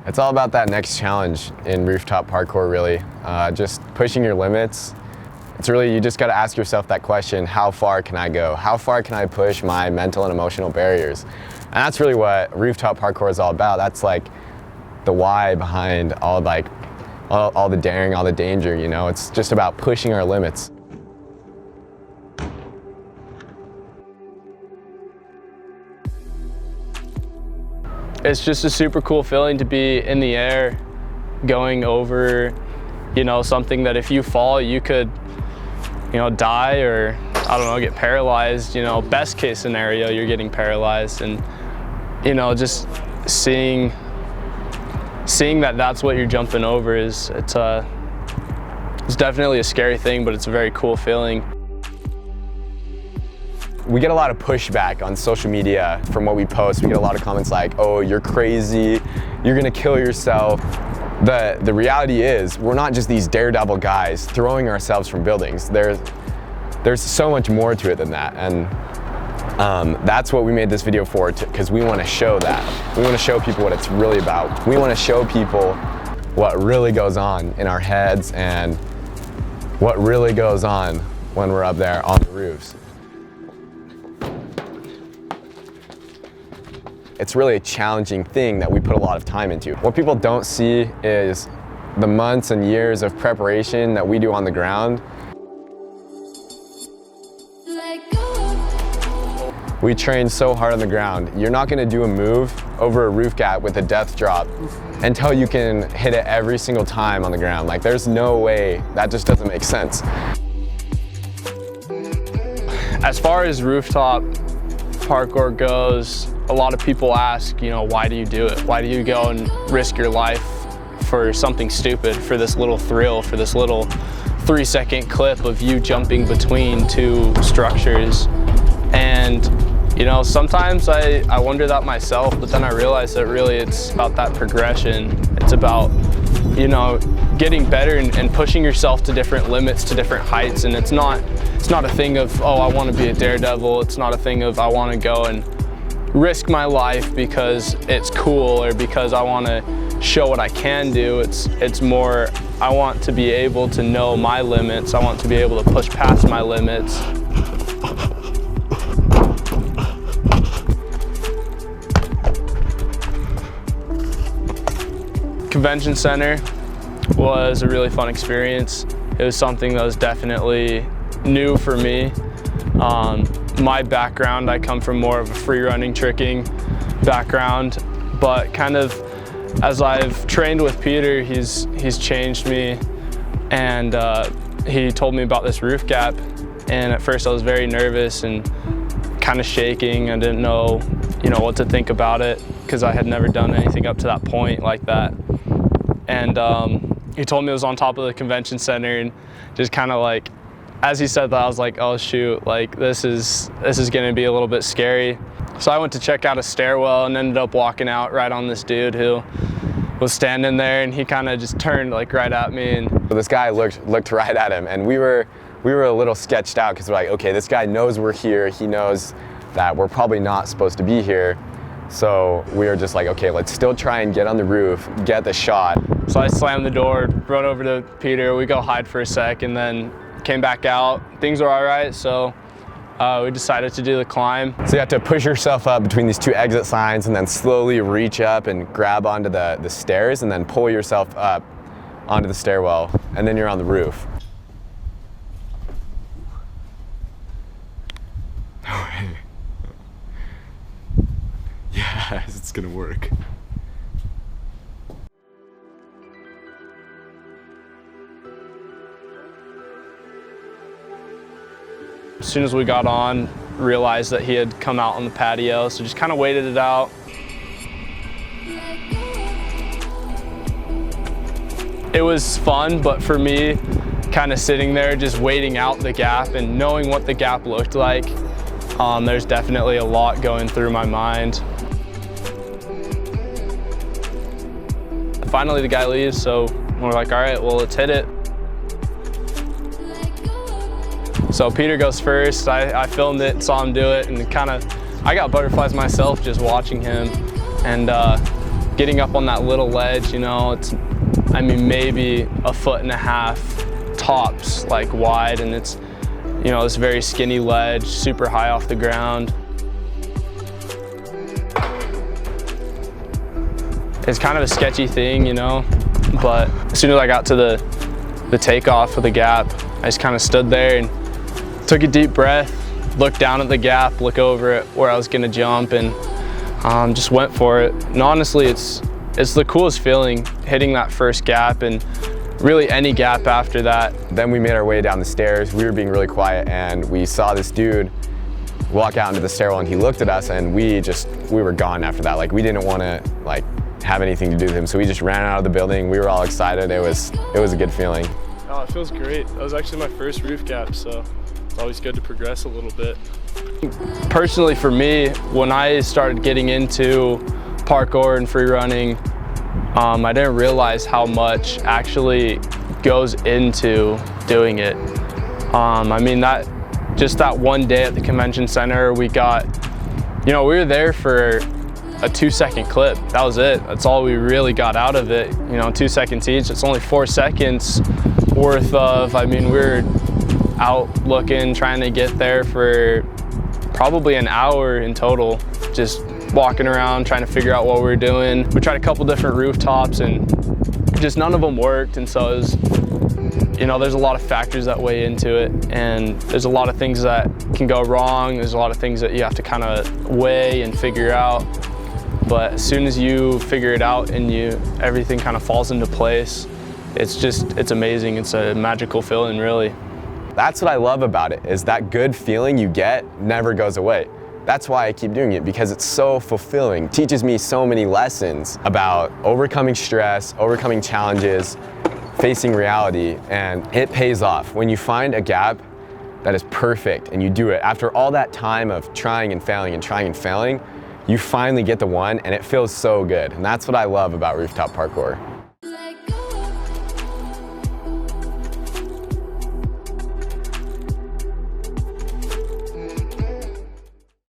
It's all about that next challenge in rooftop parkour, really. Just pushing your limits. It's really, you just gotta ask yourself that question, how far can I go? How far can I push my mental and emotional barriers? And that's really what rooftop parkour is all about. That's like the why behind all the daring, all the danger, you know? It's just about pushing our limits. It's just a super cool feeling to be in the air, going over, you know, something that if you fall, you could, you know, die or, I don't know, get paralyzed. You know, best case scenario, you're getting paralyzed. And, you know, just seeing that that's what you're jumping over it's definitely a scary thing, but it's a very cool feeling. We get a lot of pushback on social media from what we post. We get a lot of comments like, oh, you're crazy, you're gonna kill yourself. The reality is, we're not just these daredevil guys throwing ourselves from buildings. There's so much more to it than that. And that's what we made this video for, because we wanna show that. We wanna show people what it's really about. We wanna show people what really goes on in our heads and what really goes on when we're up there on the roofs. It's really a challenging thing that we put a lot of time into. What people don't see is the months and years of preparation that we do on the ground. We train so hard on the ground. You're not gonna do a move over a roof gap with a death drop until you can hit it every single time on the ground. Like, there's no way, that just doesn't make sense. As far as rooftop parkour goes, a lot of people ask, you know, why do you do it? Why do you go and risk your life for something stupid, for this little thrill, for this little 3-second clip of you jumping between two structures? And, you know, sometimes I wonder that myself, but then I realize that really it's about that progression. It's about, you know, getting better and pushing yourself to different limits, to different heights. And it's not a thing of, oh, I want to be a daredevil. It's not a thing of, I want to go and risk my life because it's cool or because I want to show what I can do. It's more, I want to be able to know my limits. I want to be able to push past my limits. Convention Center was a really fun experience. It was something that was definitely new for me. My background, I come from more of a free running tricking background, but kind of as I've trained with Peter, he's changed me, and he told me about this roof gap, and at first I was very nervous and kind of shaking. I didn't know, you know, what to think about it because I had never done anything up to that point like that. And he told me it was on top of the convention center, and just kind of like, as he said that, I was like, oh shoot, like this is gonna be a little bit scary. So I went to check out a stairwell and ended up walking out right on this dude who was standing there, and he kind of just turned like right at me. And this guy looked right at him, and we were a little sketched out because we're like, okay, this guy knows we're here. He knows that we're probably not supposed to be here. So we were just like, okay, let's still try and get on the roof, get the shot. So I slammed the door, run over to Peter, we go hide for a sec, and then came back out. Things were all right, so we decided to do the climb. So you have to push yourself up between these two exit signs and then slowly reach up and grab onto the stairs and then pull yourself up onto the stairwell, and then you're on the roof. Yes, it's gonna work. As soon as we got on, realize that he had come out on the patio, so just kind of waited it out. It was fun, but for me, kind of sitting there just waiting out the gap and knowing what the gap looked like, there's definitely a lot going through my mind. Finally the guy leaves, so we're like, all right, well, let's hit it. So Peter goes first. I filmed it, saw him do it, and I got butterflies myself just watching him and getting up on that little ledge. You know, it's, I mean, maybe 1.5 feet tops, like wide, and it's, you know, this very skinny ledge, super high off the ground. It's kind of a sketchy thing, you know, but as soon as I got to the takeoff of the gap, I just kind of stood there and took a deep breath, looked down at the gap, look over at where I was gonna jump, and just went for it. And honestly, it's the coolest feeling, hitting that first gap, and really any gap after that. Then we made our way down the stairs. We were being really quiet, and we saw this dude walk out into the stairwell, and he looked at us, and we were gone after that. Like, we didn't want to have anything to do with him, so we just ran out of the building. We were all excited. It was a good feeling. Oh, it feels great. That was actually my first roof gap, so it's always good to progress a little bit. Personally, for me, when I started getting into parkour and free running, I didn't realize how much actually goes into doing it. I mean, just that one day at the convention center, we were there for a 2-second clip. That was it. That's all we really got out of it. You know, 2 seconds each. It's only 4 seconds worth of, I mean, we were out looking, trying to get there for probably an hour in total, just walking around, trying to figure out what we were doing. We tried a couple different rooftops and just none of them worked. And so it was, you know, there's a lot of factors that weigh into it, and there's a lot of things that can go wrong. There's a lot of things that you have to kind of weigh and figure out. But as soon as you figure it out and everything kind of falls into place, it's amazing. It's a magical feeling, really. That's what I love about it, is that good feeling you get never goes away. That's why I keep doing it, because it's so fulfilling. It teaches me so many lessons about overcoming stress, overcoming challenges, facing reality, and it pays off. When you find a gap that is perfect and you do it, after all that time of trying and failing, you finally get the one, and it feels so good. And that's what I love about rooftop parkour.